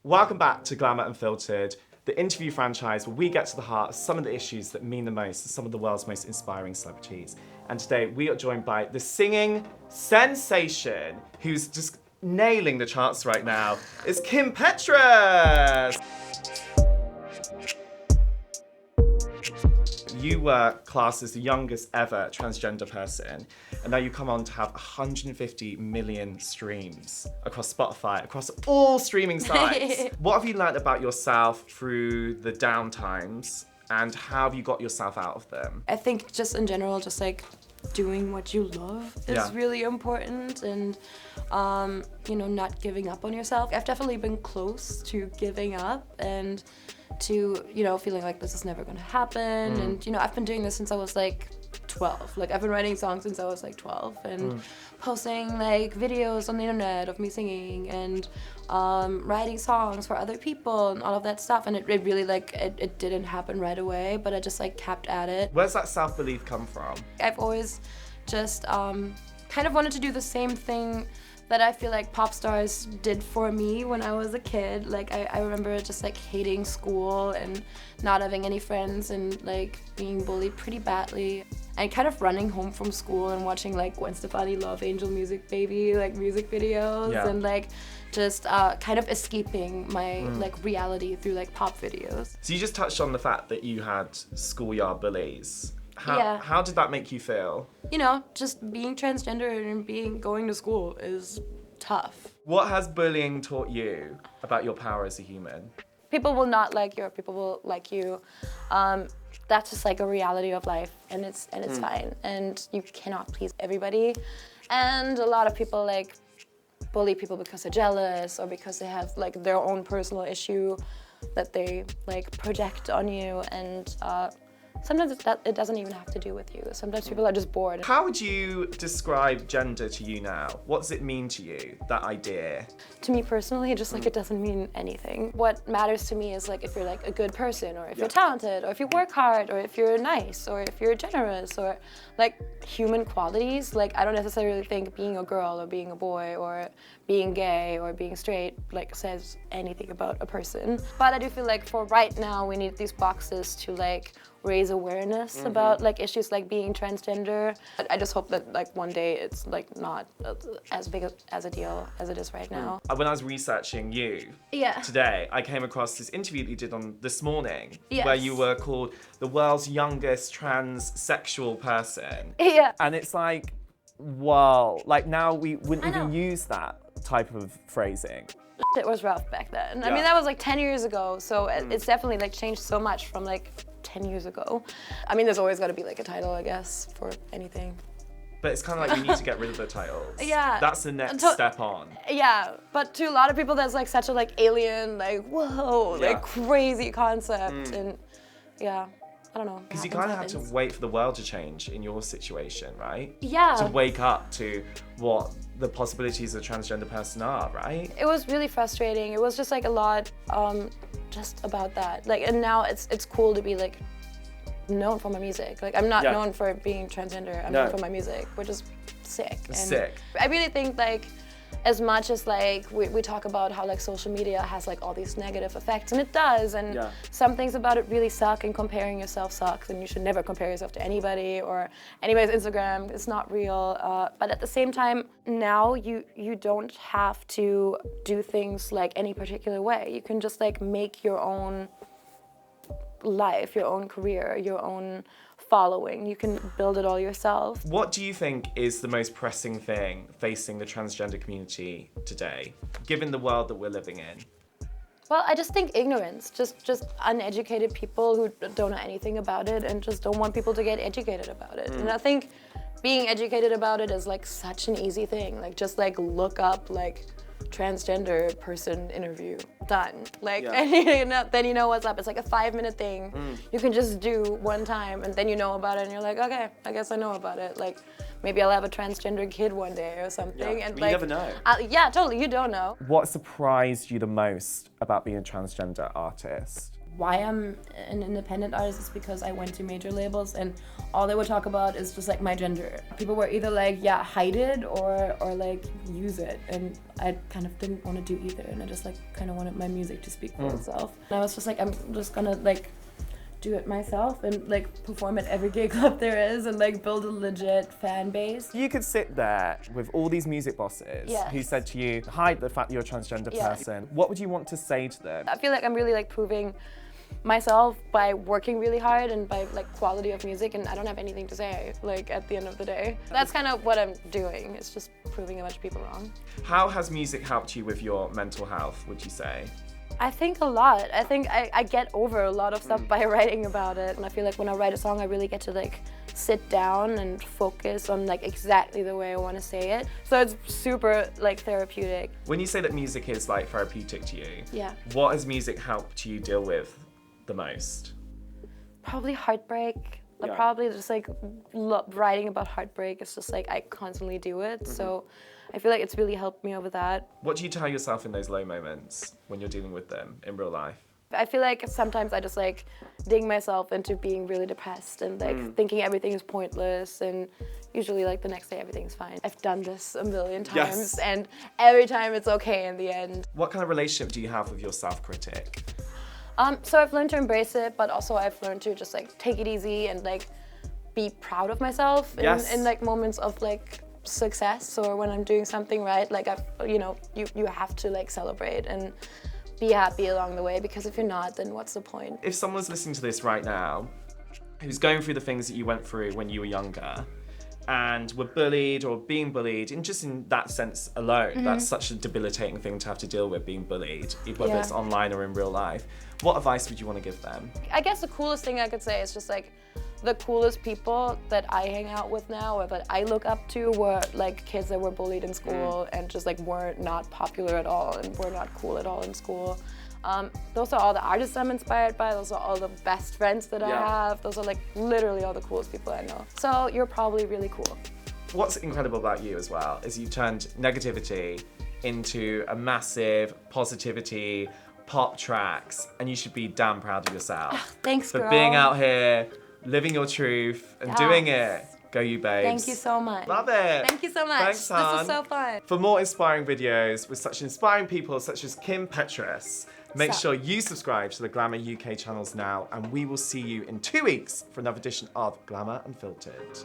Welcome back to GLAMOUR Unfiltered, the interview franchise where we get to the heart of some of the issues that mean the most to some of the world's most inspiring celebrities. And today we are joined by the singing sensation who's just nailing the charts right now. It's Kim Petras! You were classed as the youngest ever transgender person, and now you come on to have 150 million streams across Spotify, across all streaming sites. What have you learned about yourself through the down times, and how have you got yourself out of them? I think just in general, just like doing what you love is really important, and not giving up on yourself. I've definitely been close to giving up and to, feeling like this is never gonna happen. And, I've been doing this since I was like 12. Like, I've been writing songs since I was like 12 and posting like videos on the internet of me singing and writing songs for other people and all of that stuff. And it really it didn't happen right away, but I just like kept at it. Where's that self-belief come from? I've always just kind of wanted to do the same thing that I feel like pop stars did for me when I was a kid. Like, I remember just like hating school and not having any friends and like being bullied pretty badly. And kind of running home from school and watching like Gwen Stefani Love Angel Music Baby like music videos and like just kind of escaping my like reality through like pop videos. So you just touched on the fact that you had schoolyard bullies. How did that make you feel? Just being transgender and going to school is tough. What has bullying taught you about your power as a human? People will not like you, or people will like you. That's just like a reality of life, and it's fine. And you cannot please everybody. And a lot of people like bully people because they're jealous or because they have like their own personal issue that they like project on you. And sometimes it doesn't even have to do with you. Sometimes people are just bored. How would you describe gender to you now? What does it mean to you, that idea? To me personally, just like it doesn't mean anything. What matters to me is like if you're like a good person, or if you're talented, or if you work hard, or if you're nice, or if you're generous, or like human qualities. Like, I don't necessarily think being a girl or being a boy or being gay or being straight like says anything about a person. But I do feel like for right now we need these boxes to like raise awareness about like issues like being transgender. I just hope that like one day it's like not as big as a deal as it is right now. When I was researching you today, I came across this interview that you did on This Morning, where you were called the world's youngest transsexual person. Yeah. And it's like, wow, like now we wouldn't even use that type of phrasing. It was rough back then. I mean, that was like 10 years ago, so it's definitely like changed so much from like 10 years ago. I mean, there's always got to be like a title, I guess, for anything. But it's kind of like we need to get rid of the titles. Yeah. That's the next step on. Yeah, but to a lot of people that's like such a like alien, like whoa, like crazy concept. And I don't know. Because you kind of had to wait for the world to change in your situation, right? Yeah. To wake up to what the possibilities of a transgender person are, right? It was really frustrating. It was just like a lot just about that. Like, and now it's cool to be like known for my music. Like, I'm not known for being transgender. I'm known for my music, which is sick. Sick. I really think like as much as like we talk about how like social media has like all these negative effects, and it does, and some things about it really suck, and comparing yourself sucks, and you should never compare yourself to anybody or anybody's Instagram. It's not real. But at the same time, now you don't have to do things like any particular way. You can just like make your own life, your own career, your own following. You can build it all yourself. What do you think is the most pressing thing facing the transgender community today, given the world that we're living in? Well, I just think ignorance, just uneducated people who don't know anything about it and just don't want people to get educated about it. And I think being educated about it is like such an easy thing. Like, just like look up like transgender person interview, done. Like, and then you know what's up. It's like a 5-minute thing. You can just do one time, and then you know about it, and you're like, okay, I guess I know about it. Like, maybe I'll have a transgender kid one day or something. And you never know. Yeah, totally. You don't know. What surprised you the most about being a transgender artist? why I'm an independent artist is because I went to major labels and all they would talk about is just like my gender. People were either like, yeah, hide it or like use it, and I kind of didn't want to do either, and I just like kind of wanted my music to speak for itself. And I was just like, I'm just gonna like do it myself and like perform at every gay club there is and like build a legit fan base. You could sit there with all these music bosses who said to you, hide the fact that you're a transgender person. What would you want to say to them? I feel like I'm really like proving myself by working really hard and by like quality of music, and I don't have anything to say like at the end of the day. That's kind of what I'm doing. It's just proving a bunch of people wrong. How has music helped you with your mental health, would you say? I think a lot. I think I get over a lot of stuff by writing about it, and I feel like when I write a song I really get to like sit down and focus on like exactly the way I want to say it. So it's super like therapeutic. When you say that music is like therapeutic to you, what has music helped you deal with the most? Probably heartbreak. Probably just like writing about heartbreak. It's just like I constantly do it. So I feel like it's really helped me over that. What do you tell yourself in those low moments when you're dealing with them in real life? I feel like sometimes I just like dig myself into being really depressed and like thinking everything is pointless, and usually like the next day everything's fine. I've done this a million times and every time it's okay in the end. What kind of relationship do you have with your self-critic? So I've learned to embrace it, but also I've learned to just like take it easy and like be proud of myself in like moments of like success, or when I'm doing something right. Like you have to like celebrate and be happy along the way, because if you're not, then what's the point? If someone's listening to this right now who's going through the things that you went through when you were younger and were bullied or being bullied, and just in that sense alone, that's such a debilitating thing to have to deal with, being bullied, whether it's online or in real life. What advice would you want to give them? I guess the coolest thing I could say is just like the coolest people that I hang out with now, or that I look up to, were like kids that were bullied in school and just like were not popular at all and were not cool at all in school. Those are all the artists I'm inspired by. Those are all the best friends that I have. Those are like literally all the coolest people I know. So you're probably really cool. What's incredible about you as well is you turned negativity into a massive positivity, pop tracks, and you should be damn proud of yourself. Thanks, for girl. being out here, living your truth and doing it. Go you, babes. Thank you so much. Love it. Thank you so much. Thanks, hon. This was so fun. For more inspiring videos with such inspiring people such as Kim Petras, make sure you subscribe to the GLAMOUR UK channels now, and we will see you in 2 weeks for another edition of GLAMOUR Unfiltered.